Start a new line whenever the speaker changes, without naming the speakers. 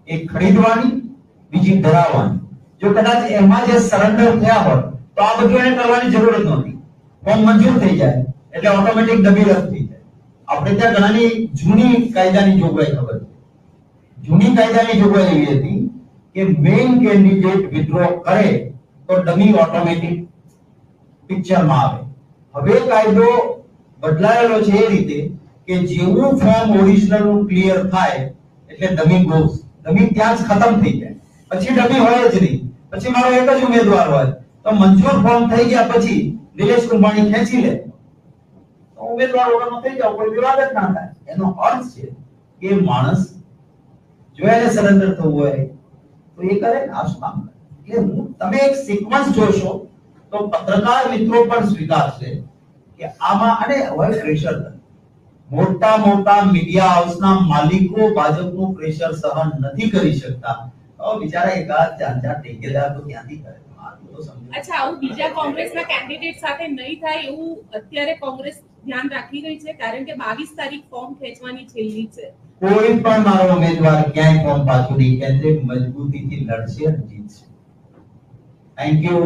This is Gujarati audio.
એક ખરીદવાની, બીજી ધરાવવાની. જો કદાચ એમાં જે સરેન્ડર થયા હોત તો આ બધું એને કરવાની જરૂર જ નહોતી. ફોર્મ મંજૂર થઈ જાય એટલે ઓટોમેટિક ડમી રદ થઈ જાય. આપણે ત્યાં ઘણાની જૂની કાયદાની જોગવાઈ ખબર છે. જૂની કાયદાની જોગવાઈ એવી હતી કે મેઇન કેન્ડિડેટ વિથડ્રો કરે તો ડમી ઓટોમેટિક પિક્ચરમાં આવે. હવે કાયદો બદલાયેલો છે એ રીતે કે જેવું ફોર્મ ઓરિજિનલ નું ક્લિયર થાય એટલે ડમી ગોઝ, ડમી ત્યાં જ ખતમ થઈ જાય. પછી ડમી હોય જ નહીં. પછી મારો એક જ ઉમેદવાર હોય તો મંજૂર ફોર્મ થઈ ગયા પછી નિલેશ કુંભાણી ખેંચી લે તો ઉમેદવાર વગરનો થઈ જાવ, કોઈ વિવાદ જ ના થાય. એનો અર્થ છે કે માણસ જો એને સરેન્ડર થવું હોય તો એ કરે ને આ શું કામ કરે. એટલે તમે એક સિક્વન્સ જોશો તો પત્રકાર મિત્રો પણ સ્વીકારશે કે આમાં અને હવે પ્રેશર મોટા મોટા મીડિયા હાઉસના માલિકો ભાજપનું પ્રેશર સહન નથી કરી શકતા. તો બિચારા એકાદ ચાર ટેકેદાર તો ક્યાંથી કરે.
અચ્છા, આવું બીજા કોંગ્રેસના કેન્ડિડેટ સાથે નહીં થાય એવું અત્યારે કોંગ્રેસ ધ્યાન રાખી રહી છે, કારણ કે 22 તારીખ ફોર્મ ખેંચવાની છેલ્લી છે.
કોઈ પણ મારો ઉમેદવાર ક્યાંય ફોર્મ પાછું નહીં ખેંચે, મજબૂતીથી લડશે અને જીતશે. Thank you.